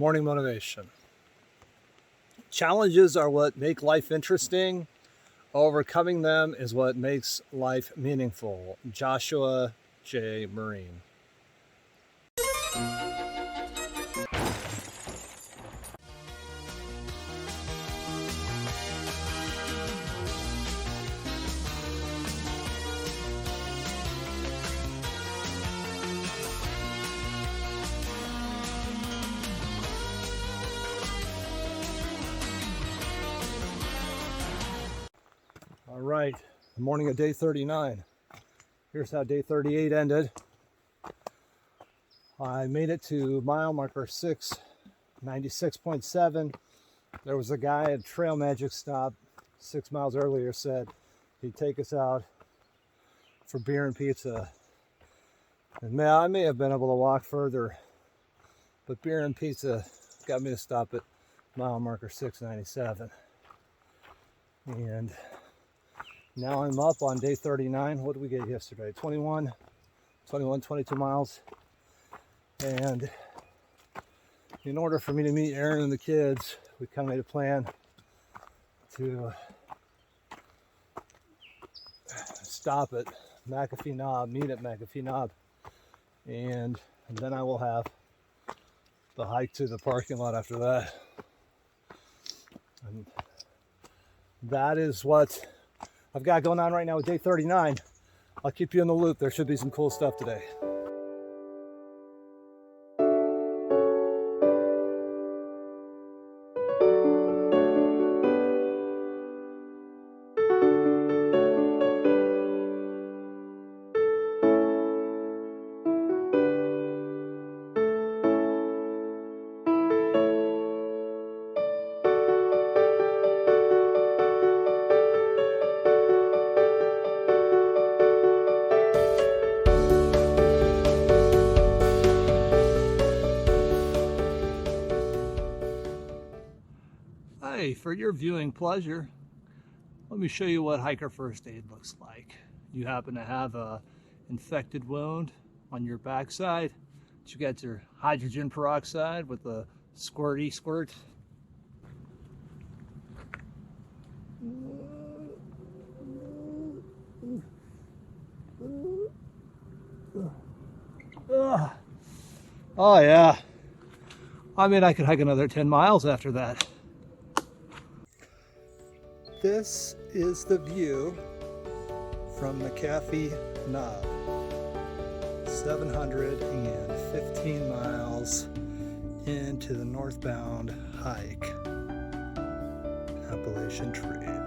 Morning motivation. Challenges are what make life interesting. Overcoming them is what makes life meaningful. Joshua J. Marine. All right, the morning of day 39. Here's how day 38 ended. I made it to mile marker 6, 96.7. There was a guy at Trail Magic Stop 6 miles earlier said he'd take us out for beer and pizza. And man, I may have been able to walk further, but beer and pizza got me to stop at mile marker 697. And now I'm up on day 39. What did we get yesterday? 22 miles. And in order for me to meet Aaron and the kids, we kind of made a plan to stop at McAfee Knob, meet at McAfee Knob. And then I will have the hike to the parking lot after that. And that is what I've got going on right now with day 39. I'll keep you in the loop. There should be some cool stuff today. Hey, for your viewing pleasure, let me show you what hiker first aid looks like. You happen to have a infected wound on your backside. You got your hydrogen peroxide with a squirty squirt. Oh yeah. I mean, I could hike another 10 miles after that. This is the view from McAfee Knob. 715 miles into the northbound hike, Appalachian Trail.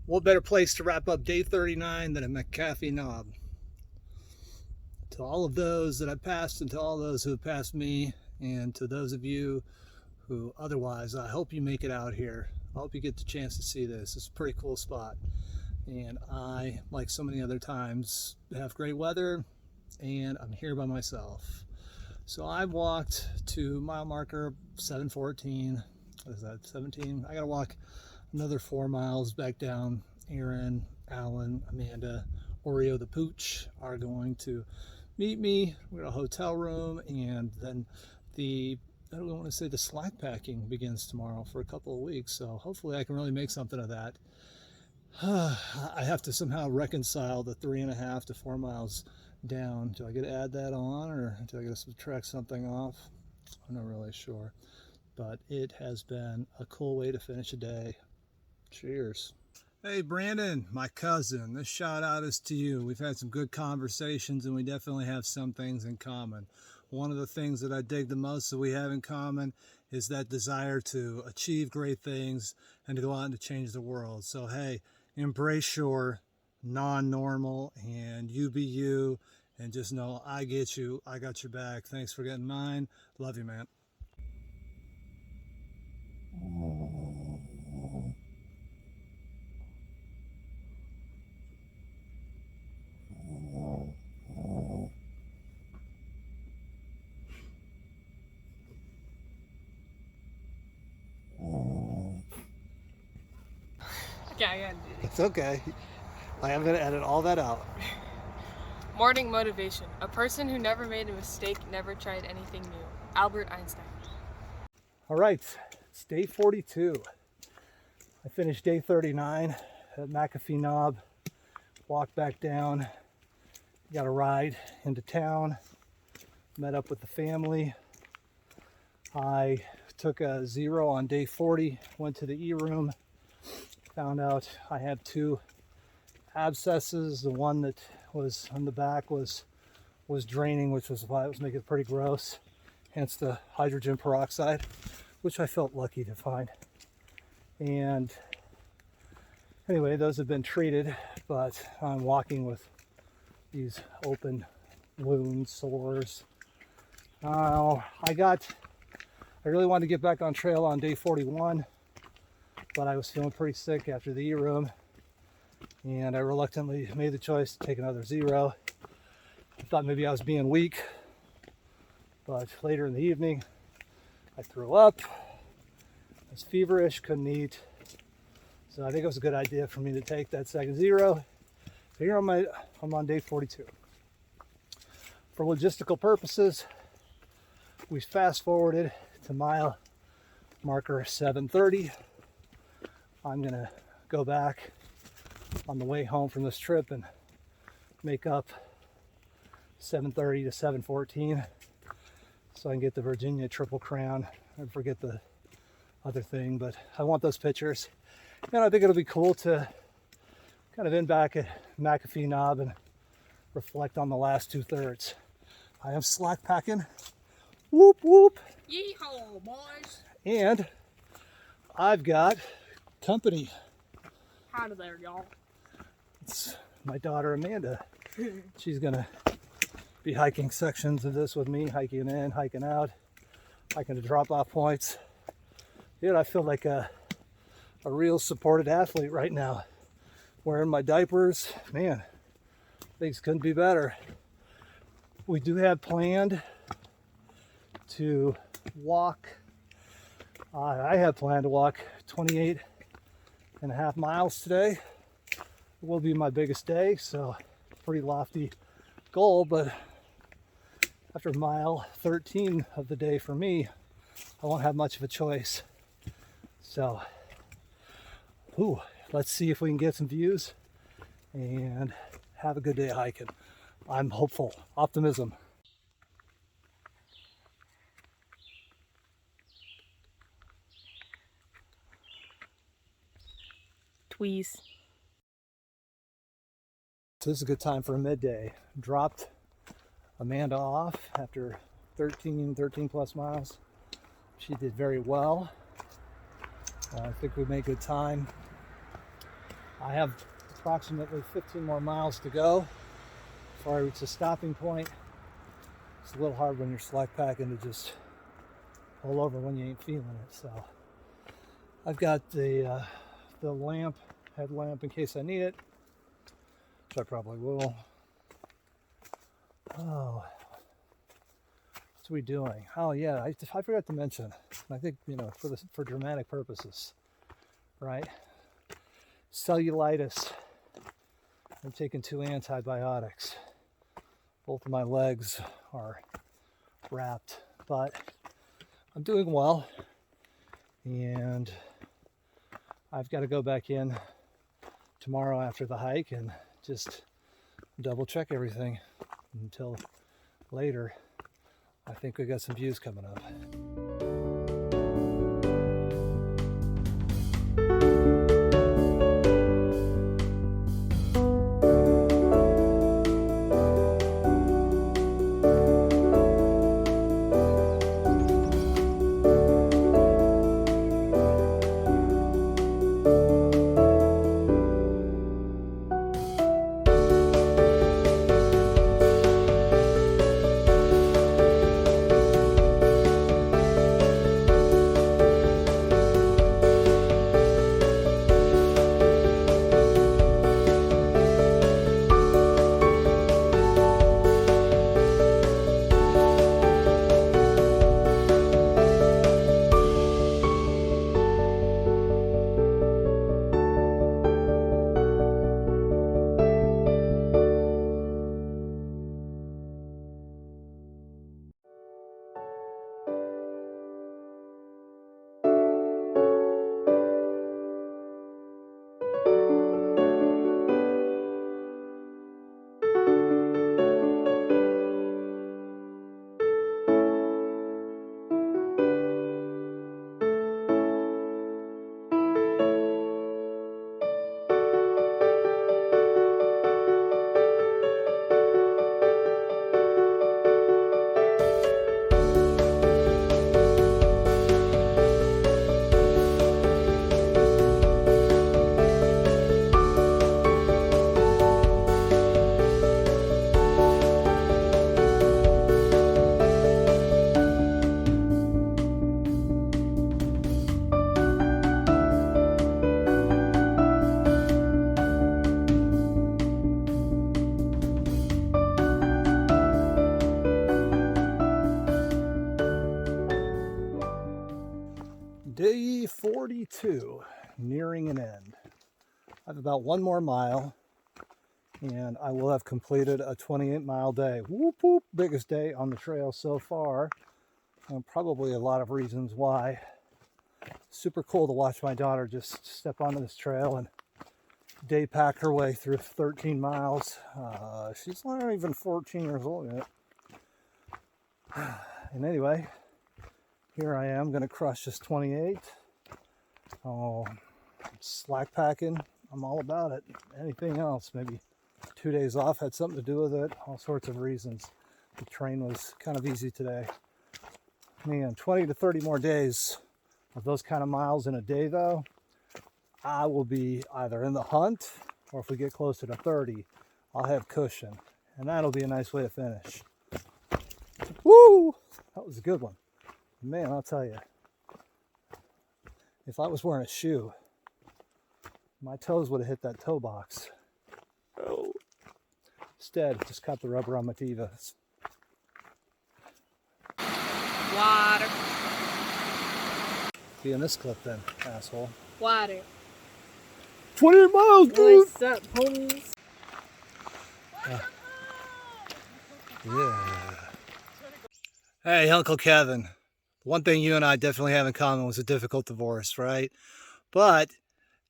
What better place to wrap up day 39 than a McAfee Knob? To all of those that I've passed and to all those who have passed me, and to those of you who otherwise, I hope you make it out here. I hope you get the chance to see this. It's a pretty cool spot. And I, like so many other times, have great weather and I'm here by myself. So I've walked to mile marker 714. What is that, 17? I gotta walk another 4 miles back down. Aaron, Alan, Amanda, Oreo the Pooch are going to meet me. We're at a hotel room, and then I don't want to say the slack packing begins tomorrow for a couple of weeks. So hopefully I can really make something of that. I have to somehow reconcile the 3.5 to 4 miles down. Do I get to add that on, or do I get to subtract something off? I'm not really sure, but it has been a cool way to finish a day. Cheers. Hey Brandon, my cousin, this shout out is to you. We've had some good conversations and we definitely have some things in common. One of the things that I dig the most that we have in common is that desire to achieve great things and to go out and to change the world. So hey, embrace your non-normal and you be you, and just know I get you, I got your back. Thanks for getting mine. Love you, man. Yeah, I gotta do it. It's okay. I am going to edit all that out. Morning motivation. A person who never made a mistake never tried anything new. Albert Einstein. All right, it's day 42. I finished day 39 at McAfee Knob, walked back down, got a ride into town, met up with the family. I took a 0 on day 40, went to the E-room, found out I had 2 abscesses. The one that was on the back was draining, which was why it was making it pretty gross, hence the hydrogen peroxide, which I felt lucky to find. And anyway, those have been treated, but I'm walking with these open wounds, sores. I really wanted to get back on trail on day 41, but I was feeling pretty sick after the E-room, and I reluctantly made the choice to take another 0. I thought maybe I was being weak, but later in the evening, I threw up. I was feverish, couldn't eat. So I think it was a good idea for me to take that second 0. So here I'm on day 42. For logistical purposes, we fast forwarded to mile marker 730. I'm gonna go back on the way home from this trip and make up 730 to 714 so I can get the Virginia Triple Crown. I forget the other thing, but I want those pictures. And I think it'll be cool to kind of end back at McAfee Knob and reflect on the last 2/3. I am slack packing. Whoop whoop. Yeehaw, boys. And I've got company. Howdy there, y'all. It's my daughter Amanda. She's gonna be hiking sections of this with me, hiking in, hiking out, hiking to drop off points. Dude, I feel like a real supported athlete right now. Wearing my diapers, man, things couldn't be better. We do have planned to walk. I have planned to walk 28.5 miles today. It will be my biggest day, so pretty lofty goal, but after mile 13 of the day for me, I won't have much of a choice. So, let's see if we can get some views and have a good day hiking. I'm hopeful. Optimism. Tweez. So this is a good time for a midday. Dropped Amanda off after 13 plus miles. She did very well. I think we made good time. I have approximately 15 more miles to go before I reach the stopping point. It's a little hard when you're slack packing to just pull over when you ain't feeling it. So I've got the headlamp in case I need it, which I probably will. Oh, what's we doing? Oh yeah, I forgot to mention. I think for dramatic purposes, right? Cellulitis. I'm taking 2 antibiotics. Both of my legs are wrapped, but I'm doing well, and I've got to go back in tomorrow after the hike and just double check everything until later. I think we got some views coming up. 42, nearing an end. I have about 1 more mile, and I will have completed a 28-mile day. Whoop whoop, biggest day on the trail so far. And probably a lot of reasons why. Super cool to watch my daughter just step onto this trail and day pack her way through 13 miles. She's not even 14 years old yet. And anyway, here I am going to crush this 28. Oh, slack packing, I'm all about it. Anything else, maybe 2 days off had something to do with it. All sorts of reasons. The train was kind of easy today. Man, 20 to 30 more days of those kind of miles in a day though, I will be either in the hunt, or if we get closer to 30, I'll have cushion. And that'll be a nice way to finish. Woo! That was a good one. Man, I'll tell you, if I was wearing a shoe, my toes would have hit that toe box. Oh. Instead, just cut the rubber on my Tevas. Water. Be in this clip then, asshole. Water. 28 miles, dude! What's up, homies? Yeah. Hey, Uncle Kevin. One thing you and I definitely have in common was a difficult divorce, right? But,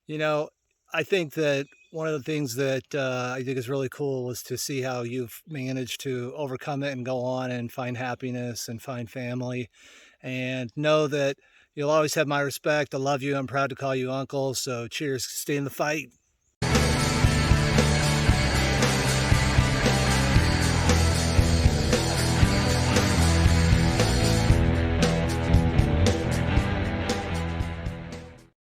you know, I think that one of the things that I think is really cool is to see how you've managed to overcome it and go on and find happiness and find family. And know that you'll always have my respect. I love you. I'm proud to call you uncle. So cheers. Stay in the fight.